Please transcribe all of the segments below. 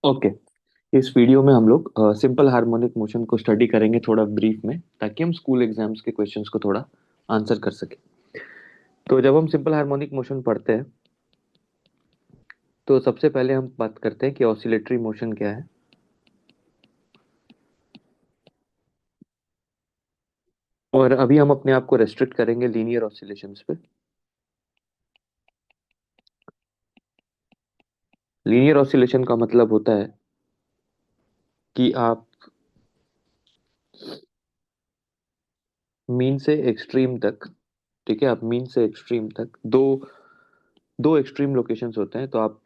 Okay. इस video में हम लोग सिंपल हार्मोनिक मोशन को स्टडी करेंगे थोड़ा ब्रीफ में, ताकि हम स्कूल एग्जाम्स के क्वेश्चंस को थोड़ा आंसर कर सके। तो जब हम सिंपल हार्मोनिक मोशन पढ़ते हैं तो सबसे पहले हम बात करते हैं कि ऑसिलेटरी मोशन क्या है। और अभी हम अपने आप को रेस्ट्रिक्ट करेंगे लीनियर ऑसिलेशंस पे। लीनियर ऑसिलेशन का मतलब होता है कि आप मीन से एक्सट्रीम तक, ठीक है, आप मीन से एक्सट्रीम तक दो दो एक्सट्रीम लोकेशंस होते हैं, तो आप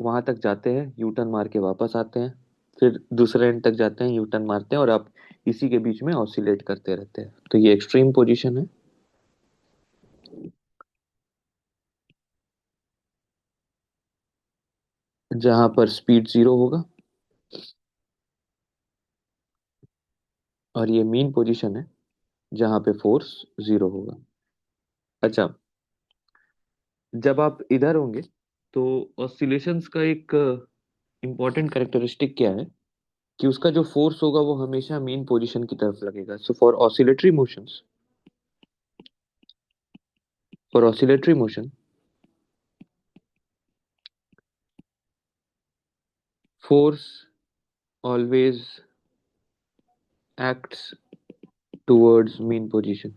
वहां तक जाते हैं, यू टर्न मार के वापस आते हैं, फिर दूसरे एंड तक जाते हैं, यू टर्न मारते हैं, और आप इसी के बीच में ऑसिलेट करते रहते हैं। तो ये एक्सट्रीम पोजीशन है, जहां पर स्पीड जीरो होगा, और ये मीन पोजीशन है जहां पे फोर्स जीरो होगा। अच्छा, जब आप इधर होंगे तो ऑसिलेशंस का एक इम्पॉर्टेंट कैरेक्टरिस्टिक क्या है कि उसका जो फोर्स होगा वो हमेशा मीन पोजीशन की तरफ लगेगा। So for oscillatory motion force always acts towards mean position.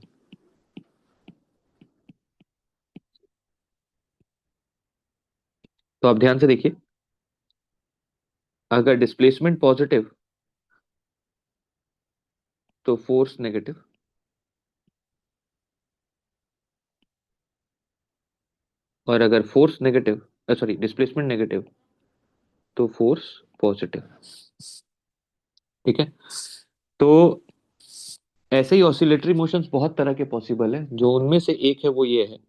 तो आप ध्यान से देखिए, अगर डिस्प्लेसमेंट पॉजिटिव तो फोर्स नेगेटिव, और अगर force negative, sorry, displacement negative तो फोर्स पॉजिटिव। ठीक है। तो ऐसे ही ऑसिलेटरी मोशंस बहुत तरह के पॉसिबल है, जो उनमें से एक है वो ये है,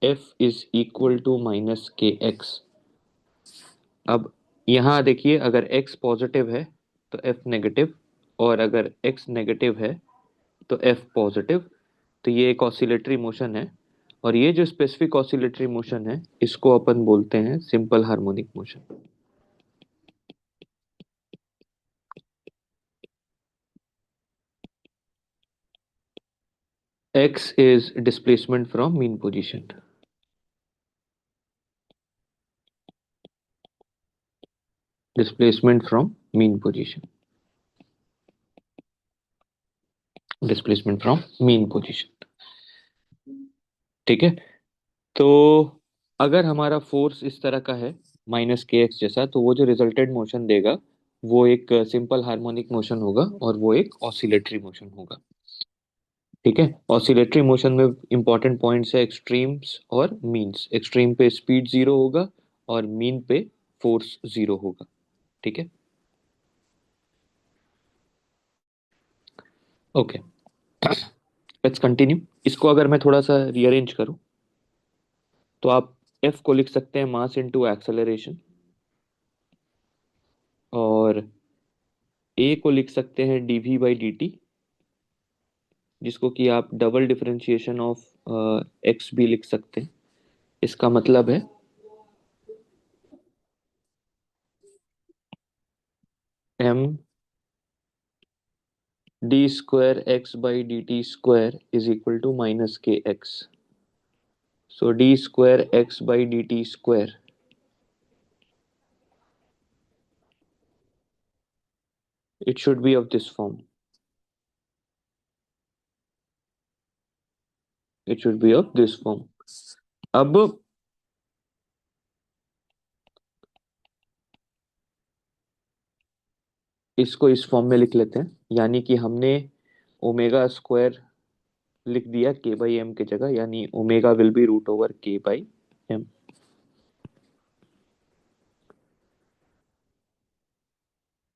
F is equal to minus के एक्स। अब यहाँ देखिए, अगर एक्स पॉजिटिव है तो एफ नेगेटिव, और अगर एक्स नेगेटिव है तो एफ पॉजिटिव। तो ये एक ऑसिलेटरी मोशन है, और ये जो स्पेसिफिक ऑसिलेटरी मोशन है इसको अपन बोलते हैं simple harmonic motion. x is displacement from mean position. Displacement from mean position. Displacement from mean position. ठीक है। तो अगर हमारा फोर्स इस तरह का है, माइनस के एक्स जैसा, तो वो जो रिजल्टेड मोशन देगा वो एक सिंपल हार्मोनिक मोशन होगा, और वो एक ऑसिलेटरी मोशन होगा। ठीक है। ऑसिलेटरी मोशन में इंपॉर्टेंट पॉइंट्स है एक्सट्रीम्स और मीन्स। एक्सट्रीम पे स्पीड जीरो होगा, और मीन पे फोर्स जीरो होगा। ठीक है। Okay, let's continue. इसको अगर मैं थोड़ा सा रीअरेंज करूं तो आप एफ को लिख सकते हैं मास इनटू एक्सेलरेशन, और ए को लिख सकते हैं डीवी बाई डी टी, जिसको कि आप डबल डिफरेंशिएशन ऑफ एक्स भी लिख सकते हैं। इसका मतलब है m d square x by d t square is equal to minus के x. So d square x by d t square, it should be of this form, it should be of this form. अब इसको इस form में लिख लेते हैं, यानी कि हमने ओमेगा स्क्वायर लिख दिया के बाई एम की जगह, यानी omega will be root over K by M.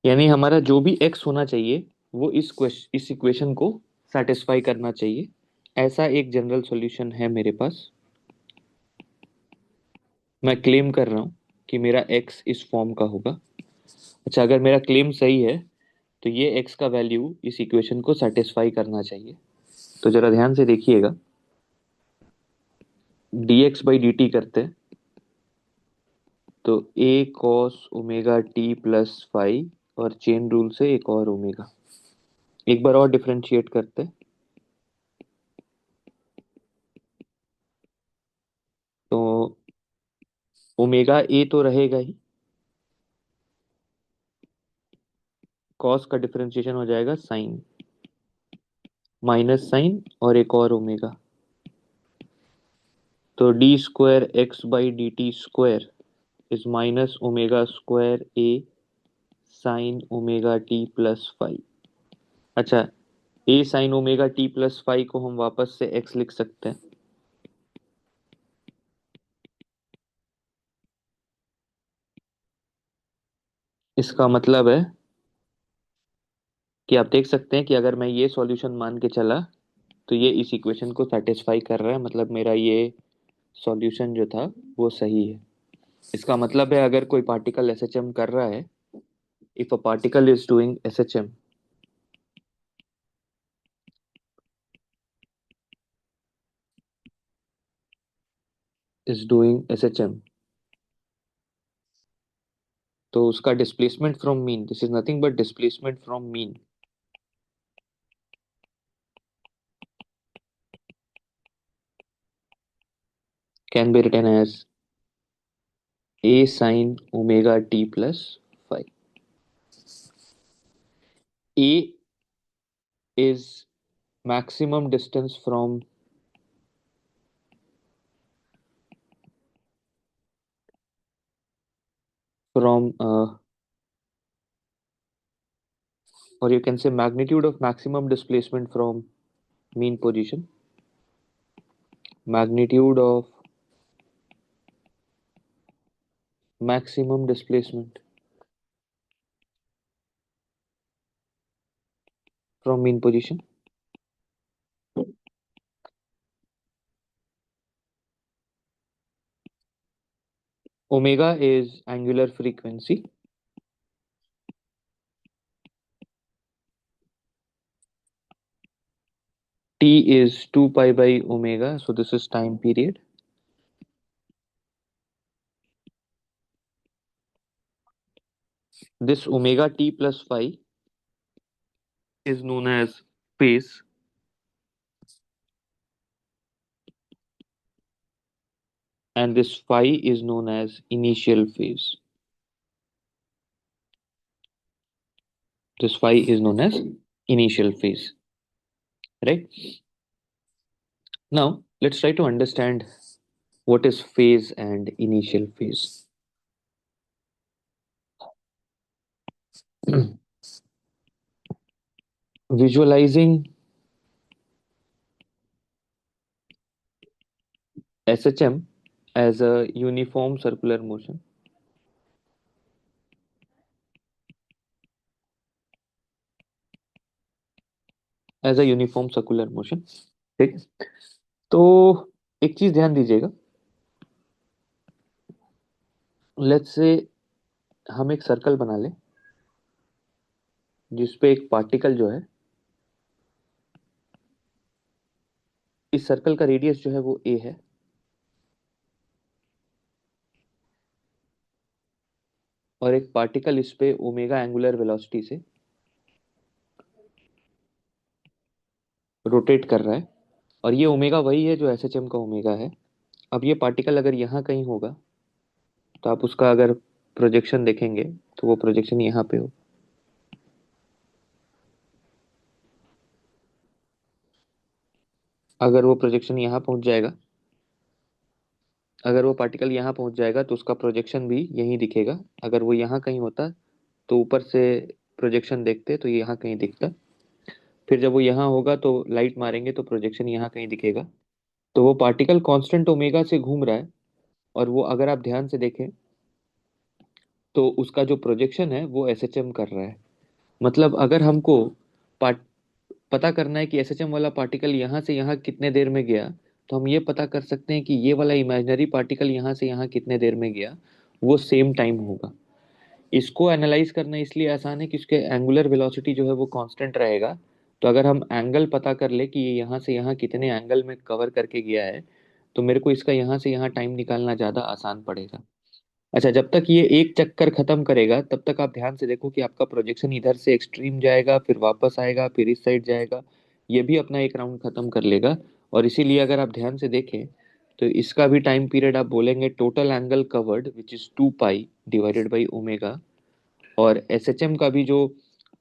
यानी हमारा जो भी एक्स होना चाहिए वो इस इक्वेशन को सेटिस्फाई करना चाहिए। ऐसा एक जनरल सॉल्यूशन है मेरे पास। मैं क्लेम कर रहा हूँ कि मेरा एक्स इस फॉर्म का होगा। अच्छा, अगर मेरा क्लेम सही है तो ये एक्स का वैल्यू इस इक्वेशन को सेटिस्फाई करना चाहिए। तो जरा ध्यान से देखिएगा, d x by d t करते हैं, तो a cos omega T plus five और चेन रूल से एक और ओमेगा। एक बार और डिफरेंशिएट करते हैं। तो ओमेगा ए तो रहेगा ही, कॉस का डिफरेंशिएशन हो जाएगा साइन, माइनस साइन और एक और ओमेगा। तो d square x by d t square is minus omega square a sine omega T plus five. अच्छा, a sine omega T plus five को हम वापस से एक्स लिख सकते हैं। इसका मतलब है कि आप देख सकते हैं कि अगर मैं ये सॉल्यूशन मान के चला तो ये इस इक्वेशन को सेटिस्फाई कर रहा है, मतलब मेरा ये सॉल्यूशन जो था वो सही है। इसका मतलब है अगर कोई पार्टिकल एसएचएम कर रहा है, if a particle is doing SHM, is doing SHM, तो उसका displacement from mean, this is nothing but displacement from mean, can be written as A sine omega T plus five. A is maximum distance from or you can say magnitude of maximum displacement from mean position, magnitude of maximum displacement from mean position. Omega is angular frequency. T is 2 pi by omega, so this is time period. This omega t plus phi is known as phase, and this phi is known as initial phase. This phi is known as initial phase, right? Now, let's try to understand what is phase and initial phase. Visualizing SHM as a uniform circular motion. As a uniform circular motion, ठीक है। तो एक चीज ध्यान दीजिएगा, let's say हम एक circle बना लें जिसपे एक पार्टिकल जो है, इस सर्कल का रेडियस जो है वो a है, और एक पार्टिकल इस पे ओमेगा एंगुलर वेलोसिटी से रोटेट कर रहा है, और ये ओमेगा वही है जो एसएचएम का ओमेगा है। अब ये पार्टिकल अगर यहाँ कहीं होगा तो आप उसका अगर प्रोजेक्शन देखेंगे तो वो प्रोजेक्शन यहाँ पे हो। अगर वो प्रोजेक्शन यहाँ पहुंच जाएगा, अगर वो पार्टिकल यहाँ पहुंच जाएगा तो उसका प्रोजेक्शन भी यहीं दिखेगा। अगर वो यहाँ कहीं होता तो ऊपर से प्रोजेक्शन देखते तो ये यहाँ कहीं दिखता। फिर जब वो यहाँ होगा तो लाइट मारेंगे तो प्रोजेक्शन यहाँ कहीं दिखेगा। तो वो पार्टिकल कांस्टेंट ओमेगा से घूम रहा है, और वो अगर आप ध्यान से देखें तो उसका जो प्रोजेक्शन है वो एसएचएम कर रहा है। मतलब अगर हमको पार्ट पता करना है कि एसएचएम वाला पार्टिकल यहाँ से यहाँ कितने देर में गया, तो हम ये पता कर सकते हैं कि ये वाला इमेजिनरी पार्टिकल यहाँ से यहाँ कितने देर में गया, वो सेम टाइम होगा। इसको एनालाइज करना इसलिए आसान है कि उसके एंगुलर वेलोसिटी जो है वो कांस्टेंट रहेगा। तो अगर हम एंगल पता कर ले कि ये यहाँ से यहाँ कितने एंगल में कवर करके गया है, तो मेरे को इसका यहाँ से यहाँ टाइम निकालना ज़्यादा आसान पड़ेगा। अच्छा, जब तक ये एक चक्कर खत्म करेगा तब तक आप ध्यान से देखो कि आपका प्रोजेक्शन इधर से एक्सट्रीम जाएगा, फिर वापस आएगा, फिर इस साइड जाएगा। ये भी अपना एक राउंड खत्म कर लेगा। और इसीलिए अगर आप ध्यान से देखें तो इसका भी टाइम पीरियड आप बोलेंगे total angle covered which is 2 pi divided by omega. और एसएचएम का भी जो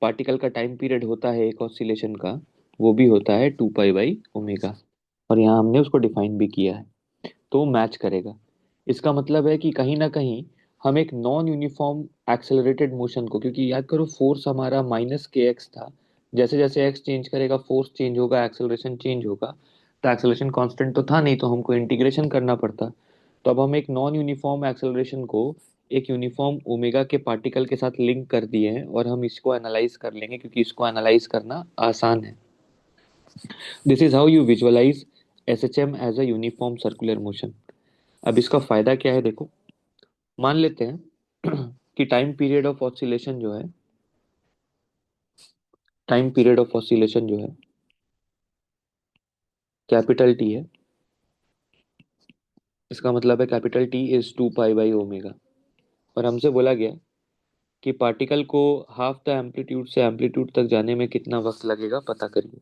पार्टिकल का टाइम पीरियड होता है एक ऑसिलेशन का, वो भी होता है 2 पाई बाई ओमेगा। और यहाँ हमने उसको डिफाइन भी किया है, तो मैच करेगा। इसका मतलब है कि कहीं ना कहीं हम एक नॉन यूनिफॉर्म एक्सेलरेटेड मोशन को, क्योंकि याद करो फोर्स हमारा -kx था, जैसे जैसे एक्स चेंज करेगा फोर्स चेंज होगा, एक्सेलरेशन चेंज होगा। तो एक्सेलरेशन कांस्टेंट तो था नहीं, तो हमको इंटीग्रेशन करना पड़ता। तो अब हम एक नॉन यूनिफॉर्म एक्सेलरेशन को एक यूनिफॉर्म ओमेगा के पार्टिकल के साथ लिंक कर दिए हैं, और हम इसको एनालाइज कर लेंगे क्योंकि इसको एनालाइज करना आसान है। This is how you visualise SHM as a uniform circular motion. अब इसका फायदा क्या है देखो। मान लेते हैं कि टाइम पीरियड ऑफ ऑसिलेशन जो है कैपिटल टी है। इसका मतलब है capital T is 2 pi by omega. और हमसे बोला गया कि पार्टिकल को हाफ द एम्पलीट्यूड से एम्पलीट्यूड तक जाने में कितना वक्त लगेगा पता करिए।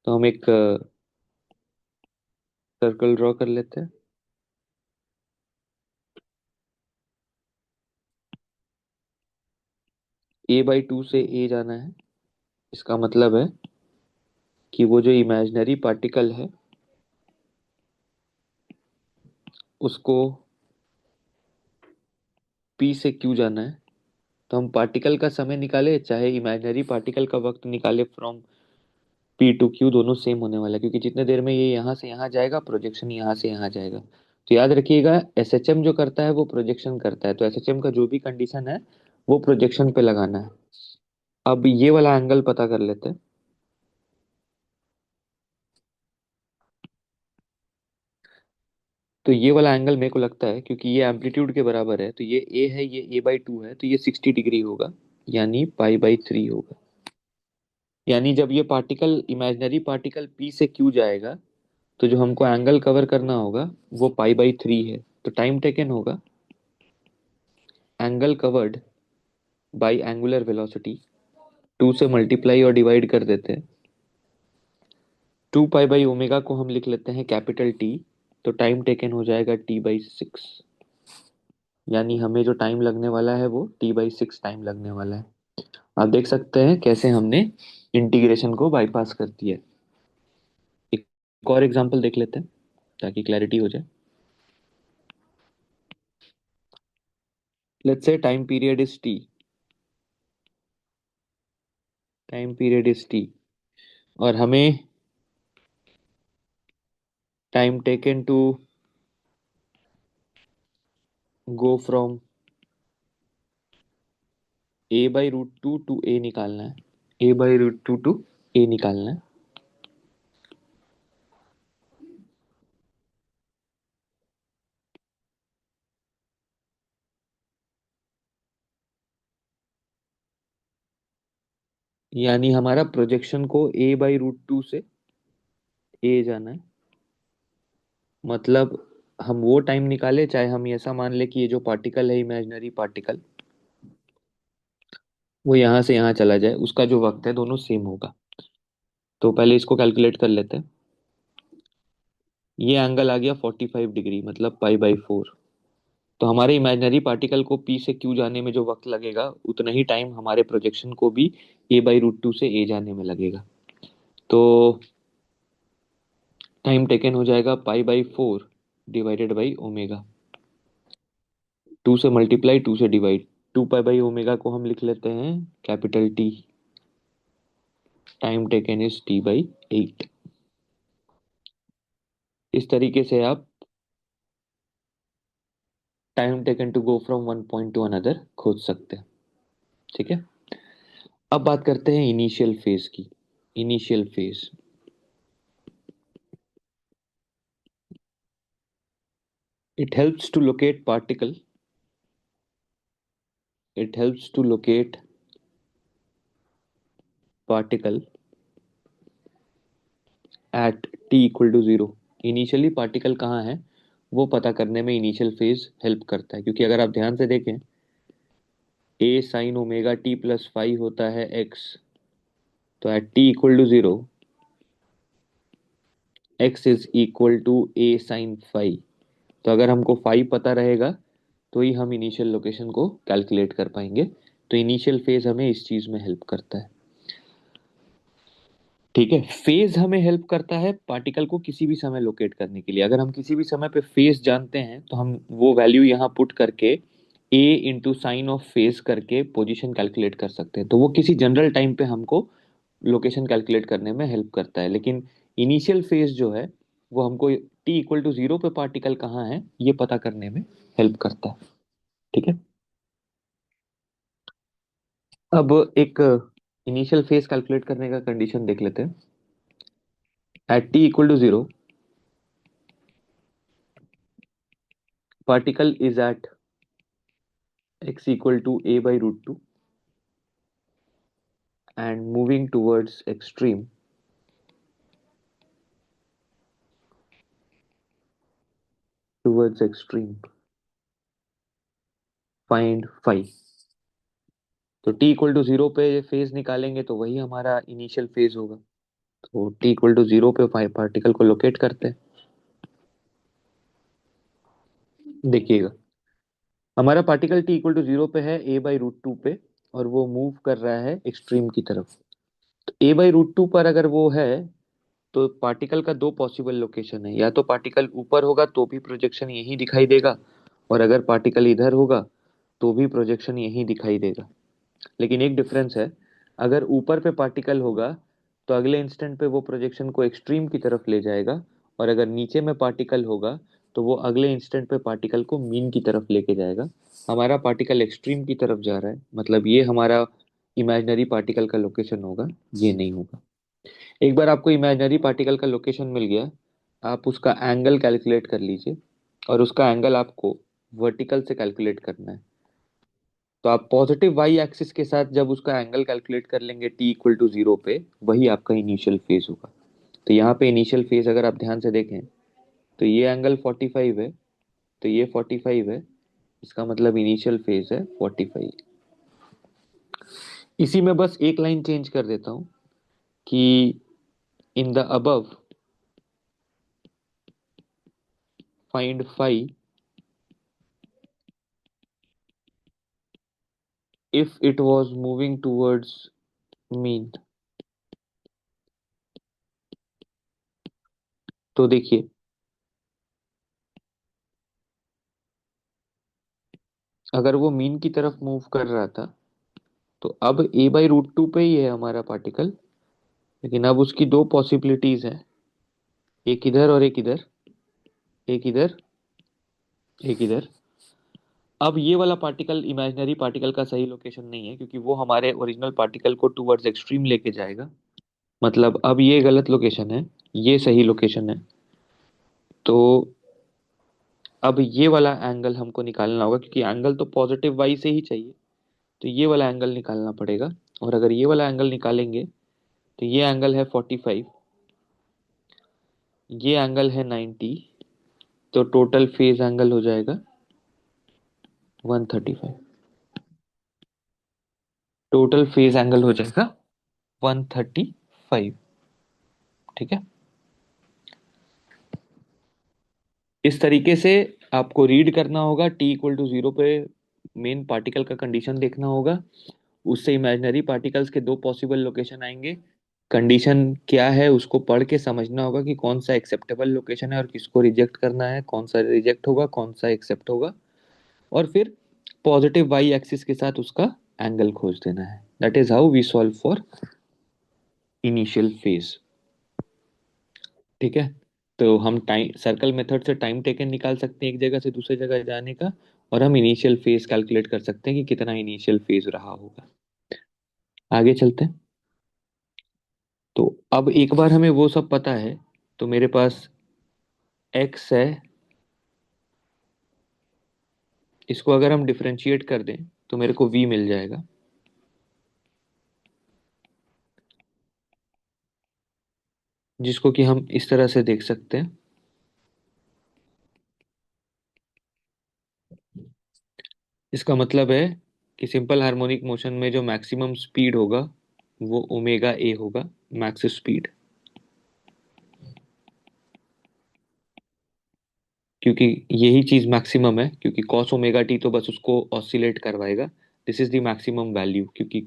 तो हम एक सर्कल ड्रॉ कर लेते हैं। a/2 से a जाना है। इसका मतलब है कि वो जो इमेजिनरी पार्टिकल है उसको p से q जाना है। तो हम पार्टिकल का समय निकाले चाहे इमेजिनरी पार्टिकल का वक्त निकाले, फ्रॉम पी टू क्यू दोनों सेम होने वाला है, क्योंकि जितने देर में ये यहाँ से यहाँ जाएगा प्रोजेक्शन यहाँ से यहाँ जाएगा। तो याद रखिएगा एसएचएम जो करता है वो प्रोजेक्शन करता है, तो एसएचएम का जो भी कंडीशन है वो प्रोजेक्शन पे लगाना है। अब ये वाला एंगल पता कर लेते हैं। तो ये वाला एंगल मेरे को लगता है क्योंकि ये एम्पलीट्यूड के बराबर है, तो ये ए है, ये a/2 है, तो ये 60 डिग्री होगा, यानी पाई/3 होगा। यानी जब ये पार्टिकल इमेजिनरी पार्टिकल पी से क्यू जाएगा तो जो हमको एंगल कवर करना होगा वो पाई/3 है। तो टाइम टेकन होगा angle covered by angular velocity, 2 से मल्टीप्लाई और डिवाइड कर देते हैं। 2 पाई बाई ओमेगा को हम लिख लेते हैं कैपिटल टी। तो टाइम टेकन हो जाएगा t/6। यानी हमें जो टाइम लगने वाला है वो t/6 टाइम लगने वाला है। आप देख सकते हैं कैसे हमने इंटीग्रेशन को बाईपास कर दिया है। एक और एग्जांपल देख लेते हैं ताकि क्लैरिटी हो जाए। Let's say time period is t और हमें time taken to go from a/√2 to a निकालना है। a/√2 टू a निकालना है। यानी हमारा प्रोजेक्शन को a/√2 से a जाना है। मतलब हम वो टाइम निकाले, चाहे हम ऐसा मान ले कि ये जो पार्टिकल है इमेजिनरी पार्टिकल वो यहाँ से यहाँ चला जाए, उसका जो वक्त है दोनों सेम होगा। तो पहले इसको कैलकुलेट कर लेते हैं। ये एंगल आ गया 45 डिग्री, मतलब पाई/4। तो हमारे इमेजिनरी पार्टिकल को पी से क्यू जाने में जो वक्त लगेगा उतना ही टाइम हमारे प्रोजेक्शन को भी a/√2 से a जाने में लगेगा। तो टाइम टेकन हो जाएगा पाई/4 डिवाइडेड बाई ओमेगा। 2 से मल्टीप्लाई, 2 से डिवाइड। 2 पाई/ओमेगा को हम लिख लेते हैं capital T. Time taken is t/8। इस तरीके से आप time taken to go from one point to another खोज सकते हैं। ठीक है। अब बात करते हैं इनिशियल फेज की। Initial phase, it helps to locate particle it helps to locate particle at t equal to 0। Initially particle कहाँ है, वो पता करने में इनिशियल फेज हेल्प करता है, क्योंकि अगर आप ध्यान से देखें, a sine omega T plus five होता है एक्स, तो at T equal to zero x is equal to a sine five. तो अगर हमको फाइव पता रहेगा तो ही हम इनिशियल लोकेशन को कैलकुलेट कर पाएंगे। तो इनिशियल फेज हमें इस चीज में हेल्प करता है। ठीक है, फेज हमें हेल्प करता है पार्टिकल को किसी भी समय लोकेट करने के लिए। अगर हम किसी भी समय पे फेज जानते हैं तो हम वो वैल्यू यहाँ पुट करके ए इंटू साइन ऑफ फेज करके पोजीशन कैलकुलेट कर सकते हैं। तो वो किसी जनरल टाइम पे हमको लोकेशन कैलकुलेट करने में हेल्प करता है। लेकिन इनिशियल फेज जो है वो हमको टी इक्वल टू जीरो पे पार्टिकल कहाँ है ये पता करने में हेल्प करता है। ठीक है, अब एक इनिशियल फेज कैलकुलेट करने का कंडीशन देख लेते हैं। At T equal to zero particle is at x equal to a by root 2 and moving towards extreme, find phi। तो t इक्वल टू जीरो पे फेज निकालेंगे तो वही हमारा इनिशियल फेज होगा। तो t इक्वल टू जीरो पे five particle को लोकेट करते हैं। देखिएगा, हमारा particle t equal to zero पे है a बाई रूट टू पे, और वो मूव कर रहा है एक्सट्रीम की तरफ। तो a बाई रूट टू पर अगर वो है तो पार्टिकल का दो पॉसिबल लोकेशन है, या तो पार्टिकल ऊपर होगा तो भी प्रोजेक्शन यही दिखाई देगा, और अगर पार्टिकल इधर होगा तो भी प्रोजेक्शन यही दिखाई देगा। लेकिन एक डिफरेंस है, अगर ऊपर पे पार्टिकल होगा तो अगले इंस्टेंट पे वो प्रोजेक्शन को एक्सट्रीम की तरफ ले जाएगा, और अगर नीचे में पार्टिकल होगा तो वो अगले इंस्टेंट पे पार्टिकल को मीन की तरफ लेके जाएगा। हमारा पार्टिकल एक्सट्रीम की तरफ जा रहा है, मतलब ये हमारा इमेजिनरी पार्टिकल का लोकेशन होगा, ये नहीं होगा। एक बार आपको इमेजिनरी पार्टिकल का लोकेशन मिल गया, आप उसका एंगल कैलकुलेट कर लीजिए, और उसका एंगल आपको वर्टिकल से कैलकुलेट करना है। तो आप पॉजिटिव वाई एक्सिस के साथ जब उसका एंगल कैलकुलेट कर लेंगे टी इक्वल टू जीरो पे, वही आपका इनिशियल फेज होगा। तो यहाँ पे इनिशियल फेज अगर आप ध्यान से देखें तो ये एंगल 45 है, तो ये 45 है, इसका मतलब इनिशियल फेज है 45। इसी में बस एक लाइन चेंज कर देता हूँ कि in the above find phi if it was moving towards mean. तो देखिए, अगर वो मीन की तरफ मूव कर रहा था तो अब ए बाई रूट टू पे ही है हमारा पार्टिकल, लेकिन अब उसकी दो पॉसिबिलिटीज है, एक इधर और एक इधर, एक इधर, एक इधर। अब ये वाला पार्टिकल इमेजिनरी पार्टिकल का सही लोकेशन नहीं है, क्योंकि वो हमारे ओरिजिनल पार्टिकल को टूवर्ड्स एक्सट्रीम लेके जाएगा। मतलब अब ये गलत लोकेशन है, ये सही लोकेशन है। तो अब ये वाला एंगल हमको निकालना होगा, क्योंकि एंगल तो पॉजिटिव वाई से ही चाहिए। तो ये वाला एंगल निकालना पड़ेगा, और अगर ये वाला एंगल निकालेंगे तो ये एंगल है 45, ये एंगल है 90, तो टोटल फेज एंगल हो जाएगा 135। टोटल फेज एंगल हो जाएगा 135। ठीक है, इस तरीके से आपको रीड करना होगा। टी इक्वल टू जीरो पे मेन पार्टिकल का कंडीशन देखना होगा, उससे इमेजिनरी पार्टिकल्स के दो पॉसिबल लोकेशन आएंगे। कंडीशन क्या है उसको पढ़ के समझना होगा कि कौन सा एक्सेप्टेबल लोकेशन है और किसको रिजेक्ट करना है, कौन सा रिजेक्ट होगा कौन सा एक्सेप्ट होगा, और फिर पॉजिटिव वाई एक्सिस के साथ उसका एंगल खोज देना है। That is how we solve for initial phase. ठीक है, तो हम टाइम सर्कल मेथड से टाइम टेकन निकाल सकते हैं एक जगह से दूसरी जगह जाने का, और हम इनिशियल फेज कैलकुलेट कर सकते हैं कि कितना इनिशियल फेज रहा होगा। आगे चलते हैं। तो अब एक बार हमें वो सब पता है, तो मेरे पास x है, इसको अगर हम डिफरेंशिएट कर दें तो मेरे को v मिल जाएगा, जिसको कि हम इस तरह से देख सकते हैं। इसका मतलब है कि सिंपल हार्मोनिक मोशन में जो मैक्सिमम स्पीड होगा वो ओमेगा ए होगा, मैक्स स्पीड। क्योंकि यही चीज मैक्सिमम है, क्योंकि कॉस ओमेगा टी तो बस उसको ऑसिलेट करवाएगा। This is the maximum value, क्योंकि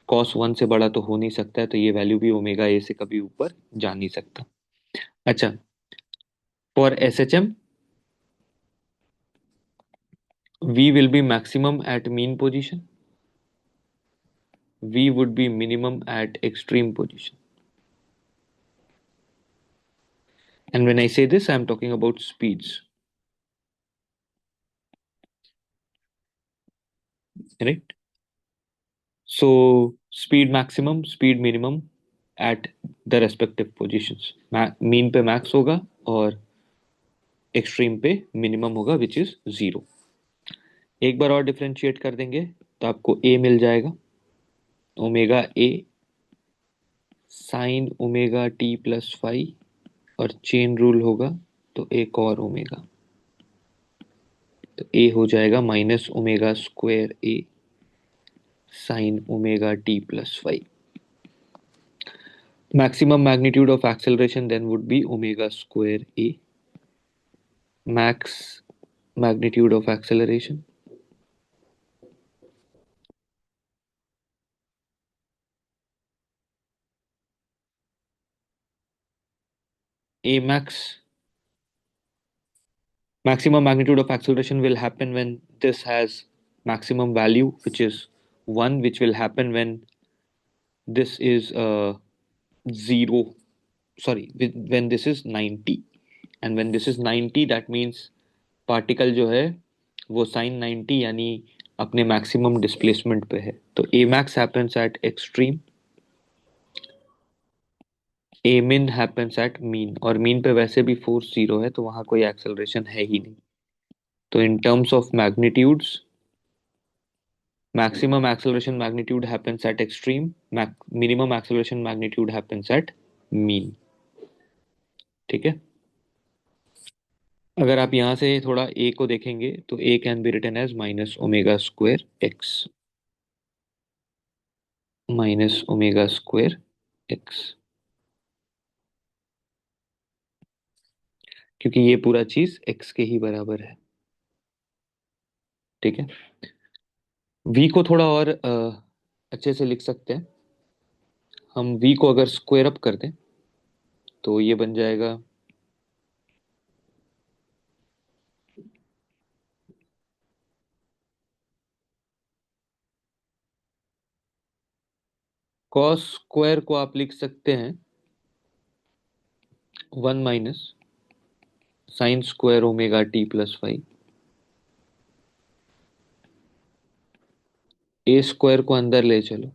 कॉस वन से बड़ा तो हो नहीं सकता है, तो ये वैल्यू भी ओमेगा ए से कभी ऊपर जा नहीं सकता। अच्छा, for S H M we will be maximum at mean position, we would be minimum at extreme position. And when I say this, I'm talking about speeds, right? So speed maximum, speed minimum at the respective positions. Mean पे max होगा और extreme पे minimum होगा, which is zero. एक बार और differentiate कर देंगे तो आपको ए मिल जाएगा, omega A sine omega T plus five, और चेन रूल होगा तो एक और ओमेगा, तो ए हो जाएगा minus omega square a sine omega T plus five. Maximum magnitude of acceleration then would be omega square a, max magnitude of acceleration, a max. Maximum magnitude of acceleration will happen when this has maximum value, which is 1, which will happen when this is 0, sorry, when this is 90, and when this is 90 that means particle जो है वो sign 90 यानी अपने maximum displacement पे है। तो ए max happens at extreme, ए मिन happens at mean, और मीन पे वैसे भी फोर्स जीरो है तो वहां कोई एक्सेलरेशन है ही नहीं। तो in terms of magnitudes, maximum acceleration magnitude happens at extreme, minimum acceleration magnitude happens at mean. ठीक है। अगर आप यहाँ से थोड़ा ए को देखेंगे तो a can be written as minus omega square x, minus omega square x, क्योंकि ये पूरा चीज एक्स के ही बराबर है। ठीक है। वी को थोड़ा और अच्छे से लिख सकते हैं हम। वी को अगर स्क्वायर अप कर दें तो ये बन जाएगा कॉस स्क्वायर को आप लिख सकते हैं 1 minus sine square omega T plus five. A square को अंदर ले चलो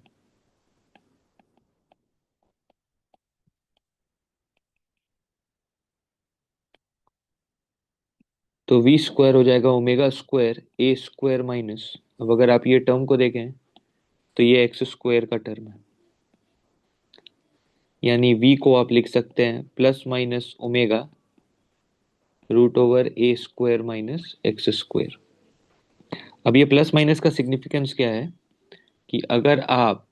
तो वी स्क्वायर हो जाएगा omega square a square minus, अब अगर आप ये टर्म को देखें तो ये एक्स स्क्वायर का टर्म है, यानी वी को आप लिख सकते हैं plus minus omega root over a square minus x square. अब ये प्लस माइनस का सिग्निफिकेंस क्या है कि अगर आप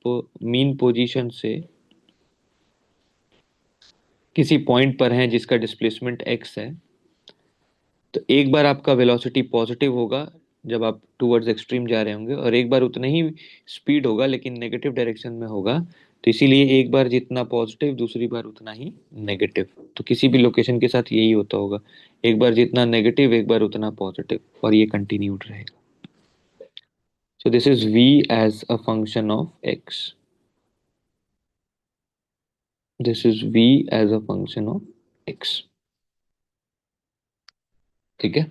मीन पोजीशन से किसी पॉइंट पर हैं जिसका डिस्प्लेसमेंट एक्स है, तो एक बार आपका वेलोसिटी पॉजिटिव होगा जब आप टूवर्ड्स एक्सट्रीम जा रहे होंगे, और एक बार उतना ही स्पीड होगा लेकिन नेगेटिव डायरेक्शन में होगा। तो इसीलिए एक बार जितना पॉजिटिव दूसरी बार उतना ही नेगेटिव। तो किसी भी लोकेशन के साथ यही होता होगा, एक बार जितना नेगेटिव एक बार उतना पॉजिटिव, और ये कंटिन्यूड रहेगा। So this is v as a function of x, this is v as a function of x। ठीक है।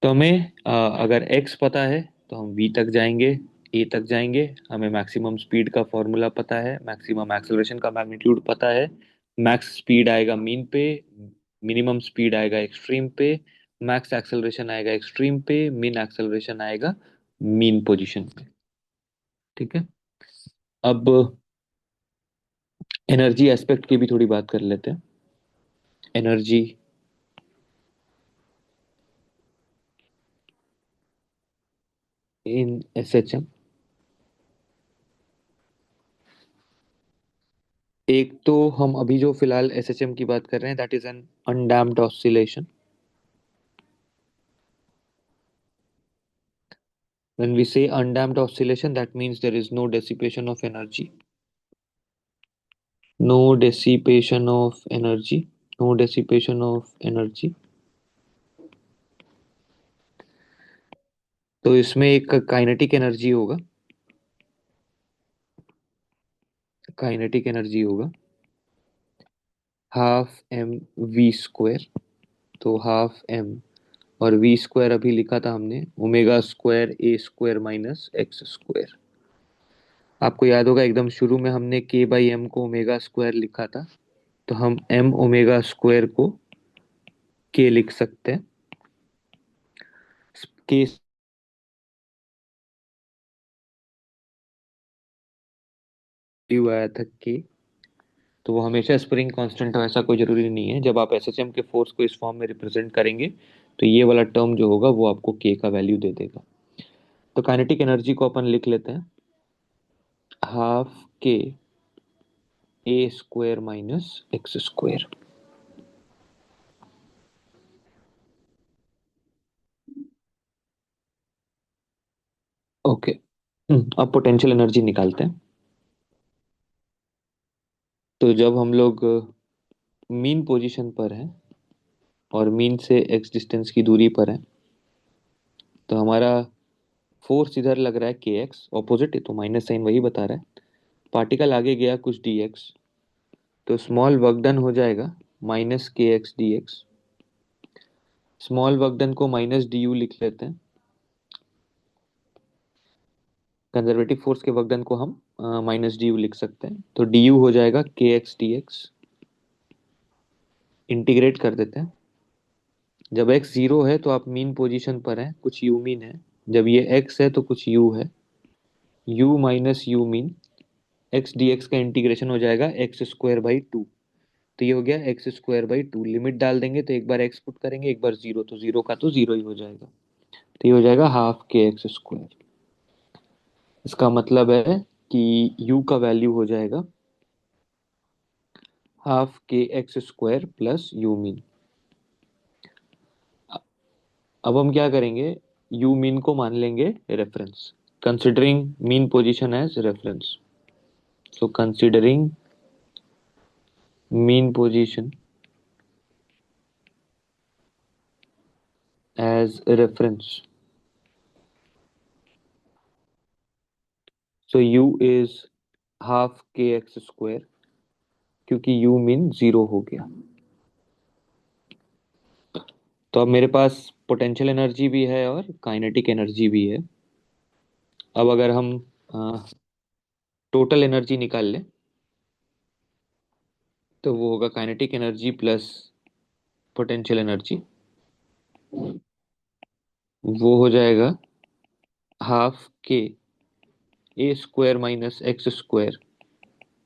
तो हमें अगर x पता है तो हम v तक जाएंगे, a तक जाएंगे। हमें मैक्सिमम स्पीड का फॉर्मूला पता है, मैक्सिमम एक्सेलरेशन का मैग्नीट्यूड पता है, मैक्स स्पीड आएगा मीन पे, मिनिमम स्पीड आएगा एक्सट्रीम पे, मैक्स एक्सेलरेशन आएगा एक्सट्रीम पे, मिन एक्सेलरेशन आएगा मीन पोजीशन पे। ठीक है। अब एनर्जी एस्पेक्ट की भी थोड़ी बात कर लेते हैं। Energy in SHM। एक तो हम अभी जो फिलहाल SHM की बात कर रहे हैं, that is an undamped oscillation. When we say undamped oscillation, that means there is no dissipation of energy. No dissipation of energy. No dissipation of energy. तो इसमें एक काइनेटिक एनर्जी होगा। काइनेटिक एनर्जी होगा हाफ एम वी स्क्वायर। तो half M, और we square अभी लिखा था हमने omega square a square minus x square. आपको याद होगा एकदम शुरू में हमने के बाई एम को ओमेगा स्क्वायर लिखा था, तो हम एम ओमेगा स्क्वायर को के लिख सकते हैं। के आया था के, तो वो हमेशा स्प्रिंग कांस्टेंट हो ऐसा कोई जरूरी नहीं है। जब आप एसएचएम के फोर्स को इस फॉर्म में रिप्रेजेंट करेंगे तो ये वाला टर्म जो होगा वो आपको के का वैल्यू दे देगा। तो काइनेटिक एनर्जी को अपन लिख लेते हैं half k a square minus x square. Okay. अब पोटेंशियल एनर्जी निकालते हैं। तो जब हम लोग मीन पोजीशन पर हैं और मीन से एक्स डिस्टेंस की दूरी पर है, तो हमारा फोर्स इधर लग रहा है के एक्स, ऑपोजिट है तो माइनस साइन वही बता रहा है। पार्टिकल आगे गया कुछ डी एक्स, तो स्मॉल वर्क डन हो जाएगा माइनस के x D x. Small work done को माइनस डी यू लिख लेते हैं। कंजर्वेटिव फोर्स के वर्क डन को हम माइनस डी यू लिख सकते हैं, तो डी यू हो जाएगा के एक्स डी एक्स। इंटीग्रेट कर देते हैं। जब एक्स जीरो है तो आप मीन पोजीशन पर हैं, कुछ यू मीन है। जब ये एक्स है तो कुछ यू है, you minus you mean. X D x का इंटीग्रेशन हो जाएगा एक्स स्क्वायर बाई टू। तो ये हो गया x square by two. Limit डाल देंगे तो एक बार एक्स पुट करेंगे एक बार जीरो, तो जीरो का तो जीरो ही हो जाएगा। तो ये हो जाएगा हाफ के एक्स स्क्वायर। इसका मतलब है कि u का वैल्यू हो जाएगा हाफ के x square plus u mean. अब हम क्या करेंगे, यू मीन को मान लेंगे reference, considering mean position as reference. So considering mean position as reference, so u is half के एक्स स्क्वायर, क्योंकि u मीन जीरो हो गया। तो अब मेरे पास पोटेंशियल एनर्जी भी है और काइनेटिक एनर्जी भी है। अब अगर हम टोटल एनर्जी निकाल लें तो वो होगा kinetic energy plus potential energy. वो हो जाएगा half k a square minus x square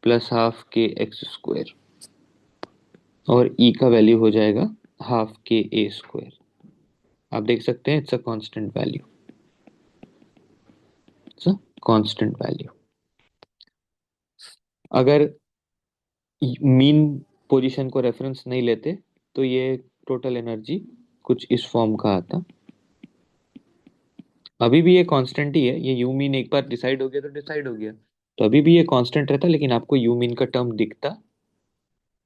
plus half के एक्स स्क्वायर, और ई का वैल्यू हो जाएगा हाफ के ए स्क्वायर। आप देख सकते हैं it's a constant value. It's a constant value. अगर मीन पोजीशन को रेफरेंस नहीं लेते तो ये टोटल एनर्जी कुछ इस फॉर्म का आता। अभी भी ये कांस्टेंट ही है, ये यू मीन एक बार डिसाइड हो गया तो डिसाइड हो गया, तो अभी भी ये कांस्टेंट रहता, लेकिन आपको यू मीन का टर्म दिखता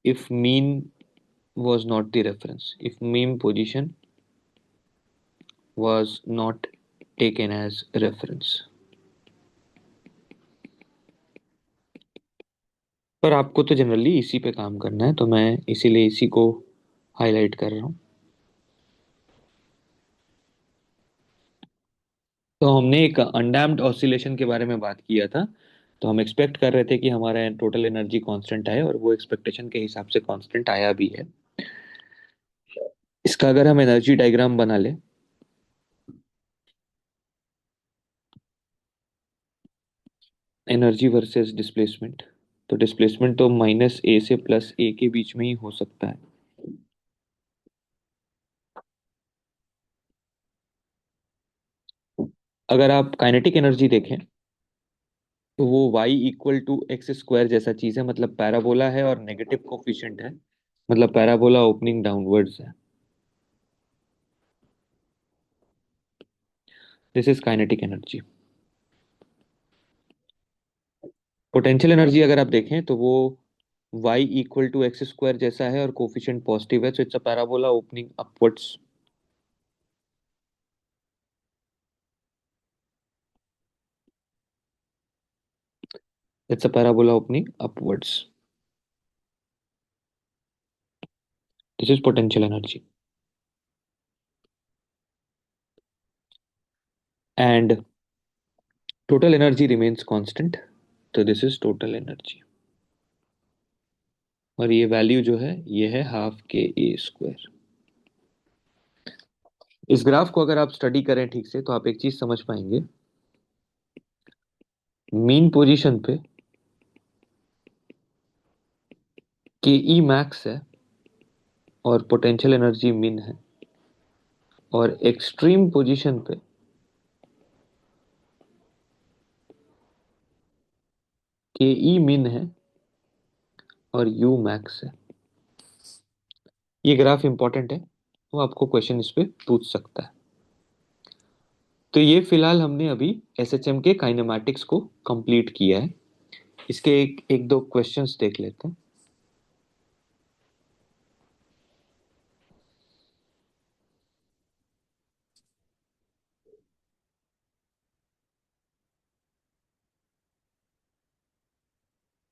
if mean was not the reference, if mean position was not taken as reference। पर आपको तो जनरली इसी पे काम करना है, तो मैं इसीलिए इसी को हाईलाइट कर रहा हूँ। तो हमने एक अनडैम्प्ड ऑसिलेशन के बारे में बात किया था। तो हम एक्सपेक्ट कर रहे थे कि हमारा टोटल एनर्जी कांस्टेंट आए, और वो एक्सपेक्टेशन के हिसाब से कांस्टेंट आया भी है। इसका अगर हम एनर्जी डायग्राम बना ले, एनर्जी वर्सेस डिस्प्लेसमेंट, तो डिस्प्लेसमेंट तो माइनस ए से प्लस ए के बीच में ही हो सकता है। अगर आप काइनेटिक एनर्जी देखें तो वो y equal to x square जैसा चीज है, मतलब पैराबोला है और नेगेटिव कोफिशिएंट है, मतलब पैराबोला ओपनिंग डाउनवर्ड्स है। This is kinetic energy. Potential energy अगर आप देखें तो वो y equal to x square जैसा है और कोफिशिएंट पॉजिटिव है, तो it's a parabola opening upwards. It's a parabola opening upwards. This is potential energy. And total energy remains constant, तो दिस इज टोटल एनर्जी। और ये वैल्यू जो है ये है हाफ के ए स्क्वायर। इस ग्राफ को अगर आप स्टडी करें ठीक से तो आप एक चीज समझ पाएंगे। मीन पोजीशन पे के ई मैक्स है और पोटेंशियल एनर्जी मिन है, और एक्सट्रीम पोजीशन पे के ई मिन है और यू मैक्स है। ये ग्राफ इंपॉर्टेंट है, वो आपको क्वेश्चन इस पे पूछ सकता है। तो ये फिलहाल हमने अभी एसएचएम के काइनेमैटिक्स को कंप्लीट किया है। इसके एक एक दो क्वेश्चंस देख लेते हैं।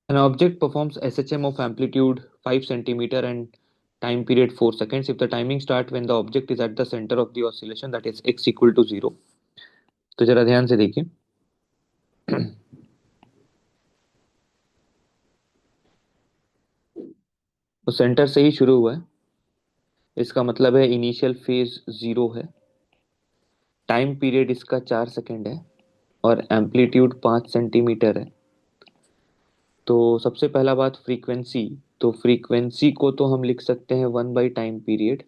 An object performs SHM of amplitude 5 centimeter and time period 4 seconds if the timing start when the object is at the center of the oscillation, that is x equal to 0। तो जरा ध्यान से देखिए। तो centre से ही शुरू हुआ है, इसका मतलब है इनिशियल फेज 0 है। टाइम पीरियड इसका 4 सेकेंड है और एम्पलीट्यूड 5 सेंटीमीटर है। तो सबसे पहला बात फ्रीक्वेंसी। तो फ्रीक्वेंसी को तो हम लिख सकते हैं 1/टाइम पीरियड,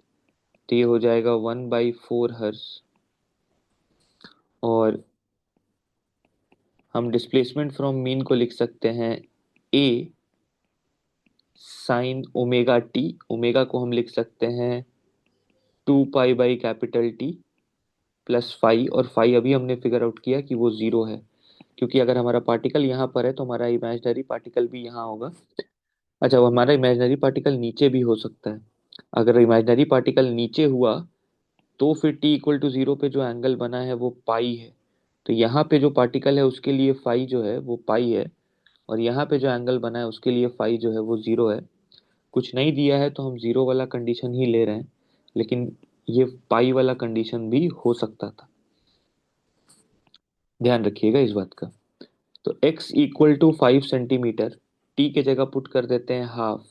तो ये हो जाएगा 1/4 हर्स। और हम डिस्प्लेसमेंट फ्रॉम मीन को लिख सकते हैं A sine omega t. Omega को हम लिख सकते हैं 2 pi by capital T plus phi. और फाई अभी हमने फिगर आउट किया कि वो 0 है, क्योंकि अगर हमारा पार्टिकल यहाँ पर है तो हमारा इमेजिनरी पार्टिकल भी यहाँ होगा। अच्छा, वो हमारा इमेजिनरी पार्टिकल नीचे भी हो सकता है। अगर इमेजिनरी पार्टिकल नीचे हुआ तो फिर टी इक्वल टू 0 पे जो एंगल बना है वो पाई है। तो यहाँ पे जो पार्टिकल है उसके लिए फाई जो है वो पाई है, और यहाँ पे जो एंगल बना है उसके लिए फाई जो है वो 0 है। कुछ नहीं दिया है तो हम 0 वाला कंडीशन ही ले रहे हैं, लेकिन ये पाई वाला कंडीशन भी हो सकता था। ध्यान रखिएगा इस बात का। तो x equal to 5 centimetre, t के जगह पुट कर देते हैं हाफ,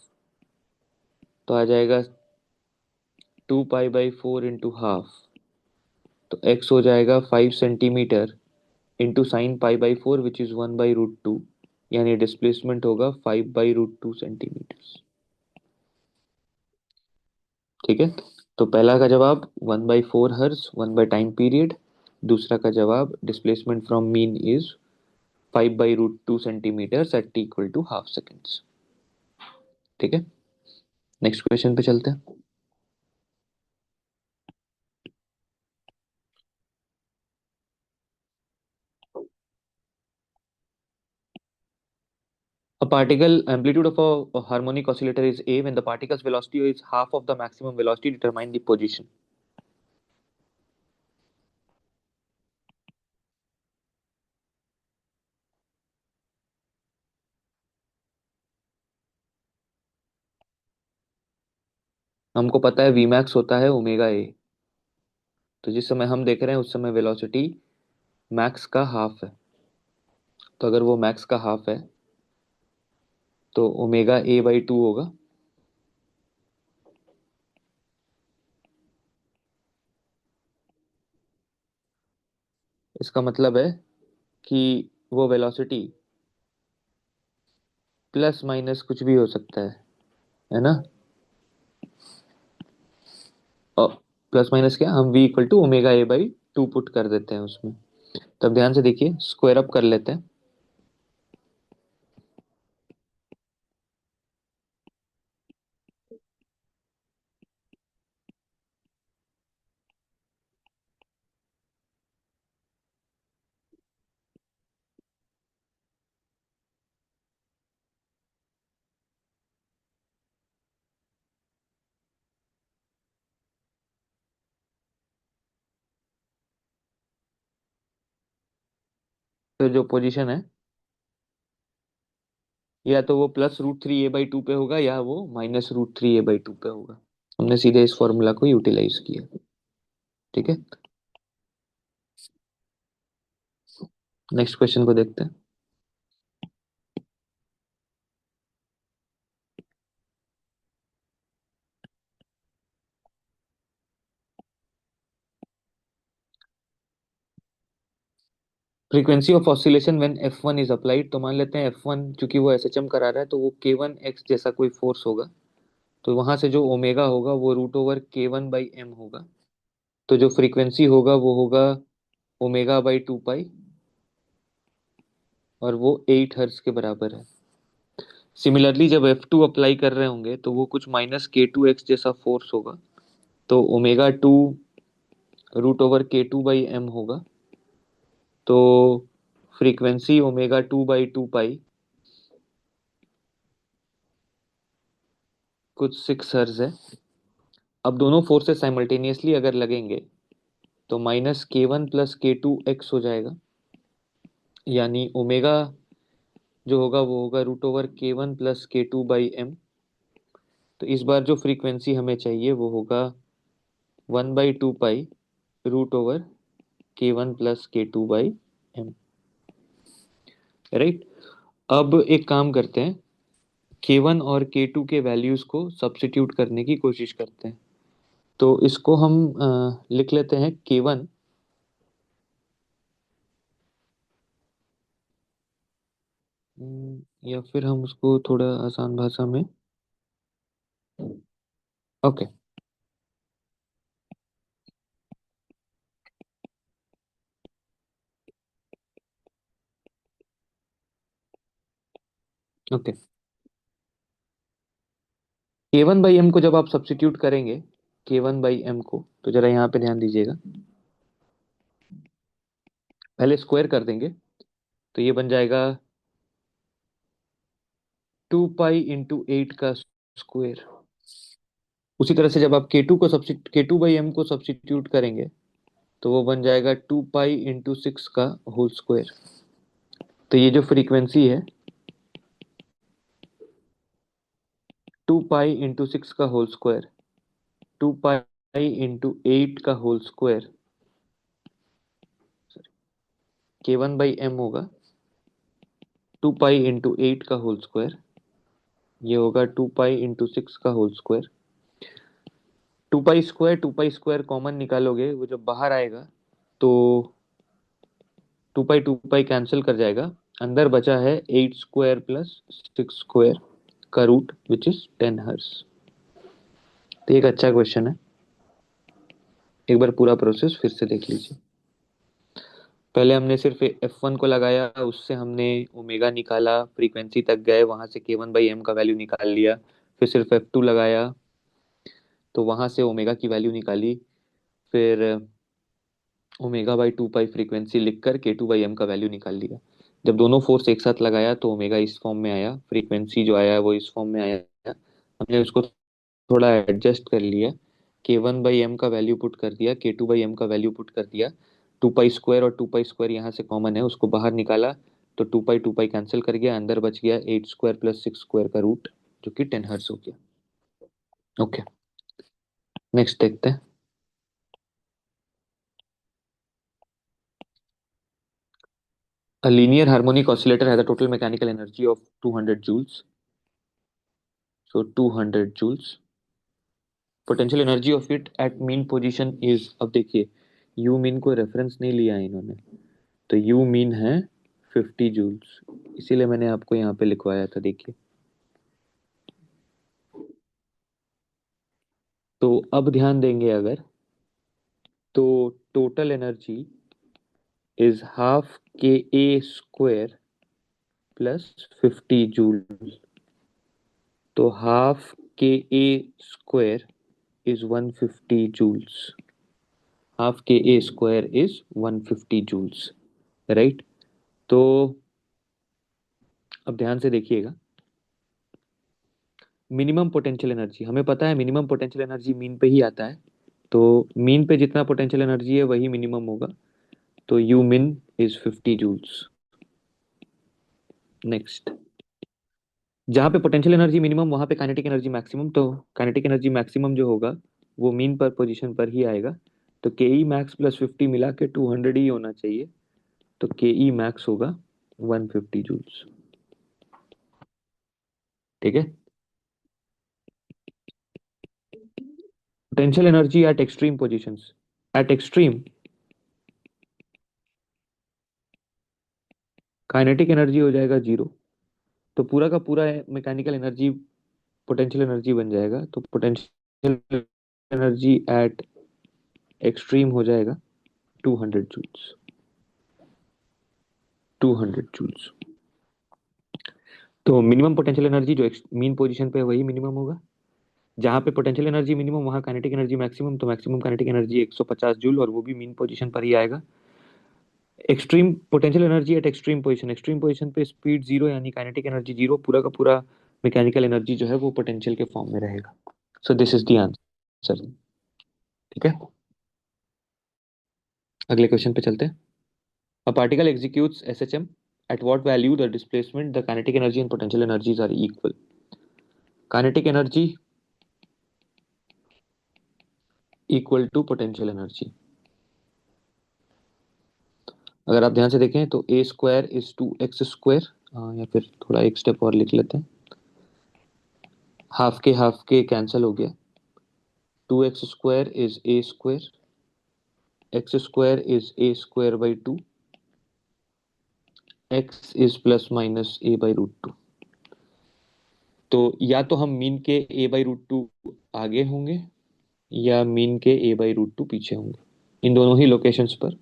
तो आ जाएगा 2 पाई बाई 4 इंटू हाफ। तो x हो जाएगा 5 centimetre into sine pi by 4 which is 1/√2, यानी डिस्प्लेसमेंट होगा 5/√2 सेंटीमीटर। ठीक है। तो पहला का जवाब 1/4 हर्स 1/टाइम पीरियड। दूसरा का जवाब displacement from mean is 5/√2 centimetre at T equal to half seconds. ठीक है, नेक्स्ट क्वेश्चन पे चलते हैं। A particle amplitude of a harmonic oscillator is a when the particle's velocity is half of the maximum velocity, determine the position। हमको पता है V max होता है ओमेगा ए। तो जिस समय हम देख रहे हैं उस समय वेलोसिटी मैक्स का हाफ है। तो अगर वो मैक्स का हाफ है तो ओमेगा a/2 होगा। इसका मतलब है कि वो वेलोसिटी प्लस माइनस कुछ भी हो सकता है ना। और प्लस माइनस क्या, हम v equal to omega a/2 put कर देते हैं उसमें। तब ध्यान से देखिए, स्क्वायर अप कर लेते हैं। तो जो पोजीशन है, या तो वो +√3a/2 पे होगा, या वो -√3a/2 पे होगा। हमने सीधे इस फॉर्मूला को यूटिलाइज किया। ठीक है, नेक्स्ट क्वेश्चन को देखते हैं। Frequency of oscillation when F1 is applied. तो मान लेते हैं F1 चूंकि वो SHM करा रहा है, तो वो K1x जैसा कोई फोर्स होगा। तो वहां से जो ओमेगा होगा वो √K1/m होगा। तो जो फ्रीक्वेंसी होगा वो होगा ω/2π, और वो 8 हर्ट्ज के बराबर है। सिमिलरली जब F2 अप्लाई कर रहे होंगे तो वो कुछ -K2x जैसा फोर्स होगा। तो ω2 √K2/m होगा। तो फ्रीक्वेंसी ω2/2π कुछ 6 हर्ट्ज है। अब दोनों फोर्सेस साइमल्टेनियसली अगर लगेंगे तो -K1 + K2x हो जाएगा। यानी ओमेगा जो होगा वो होगा √K1 + K2/m। तो इस बार जो फ्रीक्वेंसी हमें चाहिए वो होगा 1/2π √K1 + K2/m। राइट। अब एक काम करते हैं, K1 और K2 के वैल्यूज को सब्स्टिट्यूट करने की कोशिश करते हैं। तो इसको हम लिख लेते हैं K1, या फिर हम उसको थोड़ा आसान भाषा में, ओके। ओके, K1/m को जब आप सब्स्टिट्यूट करेंगे, K1/m को, तो जरा यहाँ पे ध्यान दीजिएगा। पहले स्क्वायर कर देंगे, तो ये बन जाएगा 2π × 8 का स्क्वायर। उसी तरह से जब आप K2/m को सब्स्टिट्यूट करेंगे तो वो बन जाएगा 2π × 6 का होल स्क्वायर। तो ये जो फ्रीक्वेंसी है 2π × 6 का होल स्क्वायर, 2π × 8 का होल स्क्वायर, K1/m होगा 2π × 8 का होल स्क्वायर। ये होगा 2π × 6 का होल स्क्वायर। 2π² कॉमन निकालोगे, वो जब बाहर आएगा तो 2π कैंसिल कर जाएगा। अंदर बचा है 8² + 6² का रूट, विच इज 10 हर्ट्ज। तो एक अच्छा क्वेश्चन है। एक बार पूरा प्रोसेस फिर से देख लीजिए। पहले हमने सिर्फ F1 को लगाया, उससे हमने ओमेगा निकाला, फ्रीक्वेंसी तक गए, वहां से K1/m का वैल्यू निकाल लिया। फिर सिर्फ F2 लगाया, तो वहां से ओमेगा की वैल्यू निकाली। फिर ω/2π फ्रीक्वेंसी लिखकर K2/m का वैल्यू निकाल लिया। जब दोनों फोर्स एक साथ लगाया तो ओमेगा इस फॉर्म में आया, फ्रीक्वेंसी जो आया वो इस फॉर्म में आया। हमने उसको थोड़ा एडजस्ट कर लिया। K1/m का वैल्यू पुट कर दिया, K2/m का वैल्यू पुट कर दिया। 2π² और 2π² यहाँ से कॉमन है, उसको बाहर निकाला। तो 2π कैंसिल कर गया, अंदर बच गया 8² + 6² का रूट, जो कि 10 हर्ट्ज हो गया। ओके, नेक्स्ट देखते हैं। A linear harmonic oscillator has a total mechanical energy of 200 joules. So 200 joules. Potential energy of it at mean position is, अब देखिए u mean को रेफरेंस नहीं लिया है इन्होंने, तो u mean है 50 जूल्स। इसीलिए मैंने आपको यहाँ पे लिखवाया था, देखिए। तो अब ध्यान देंगे अगर, तो total energy is half Ka square plus 50 joule. तो half Ka square is 150 joules। Half Ka square is 150 joules, right. तो अब ध्यान से देखिएगा, मिनिमम पोटेंशियल एनर्जी हमें पता है, मिनिमम पोटेंशियल एनर्जी मीन पे ही आता है। तो मीन पे जितना पोटेंशियल एनर्जी है वही मिनिमम होगा। तो यू मिन इज 50 जूल्स। नेक्स्ट, जहां पे पोटेंशियल एनर्जी मिनिमम वहां पे काइनेटिक एनर्जी मैक्सिमम, तो काइनेटिक एनर्जी मैक्सिमम जो होगा वो मीन पर पोजीशन पर ही आएगा। तो के ई मैक्स प्लस 50 मिला के 200 ही होना चाहिए। तो के ई मैक्स होगा 150 जूल्स। ठीक है। Potential energy at extreme positions, eight extreme kinetic energy हो जाएगा जीरो। तो पूरा का पूरा मैकेनिकल एनर्जी पोटेंशियल एनर्जी बन जाएगा। तो पोटेंशियल एनर्जी एट एक्सट्रीम हो जाएगा 200 जूल्स। 200 जूल्स। तो मिनिमम पोटेंशियल एनर्जी जो मीन पोजीशन पे है वही मिनिमम होगा। जहां पे पोटेंशियल एनर्जी मिनिमम वहां काइनेटिक एनर्जी मैक्सिमम, तो मैक्सिमम काइनेटिक एनर्जी 150 जूल, और वो भी मीन पोजीशन पर ही आएगा। Extreme potential energy at extreme position, extreme position पे स्पीड जीरो यानी काइनेटिक एनर्जी जीरो, पूरा का पूरा मैकेनिकल एनर्जी जो है वो पोटेंशियल के फॉर्म में रहेगा। So this is the answer. ठीक है, अगले क्वेश्चन पे चलते हैं। A particle executes SHM. At what value the displacement, the kinetic energy and potential energies are equal? Kinetic energy equal to potential energy. अगर आप ध्यान से देखें तो ए स्क्वायर इज 2x स्क्वायर, या फिर थोड़ा एक स्टेप और लिख लेते हैं। हाफ के कैंसिल हो गया। 2x square is a square, x square is a square by 2, x is plus minus a by root 2। तो या तो हम मीन के ए बाई रूट 2 आगे होंगे या मीन के ए बाई रूट 2 पीछे होंगे, इन दोनों ही लोकेशंस पर।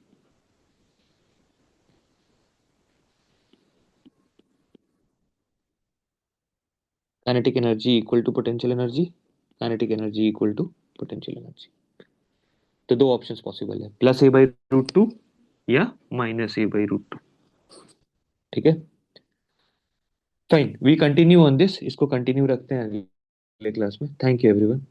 Kinetic energy equal to potential energy, kinetic energy equal to potential energy. तो दो ऑप्शंस पॉसिबल है, प्लस ए बाई रूट 2 या माइनस ए बाई रूट 2। ठीक है, fine, we continue on this, इसको कंटिन्यू रखते हैं अगले क्लास में। Thank you everyone.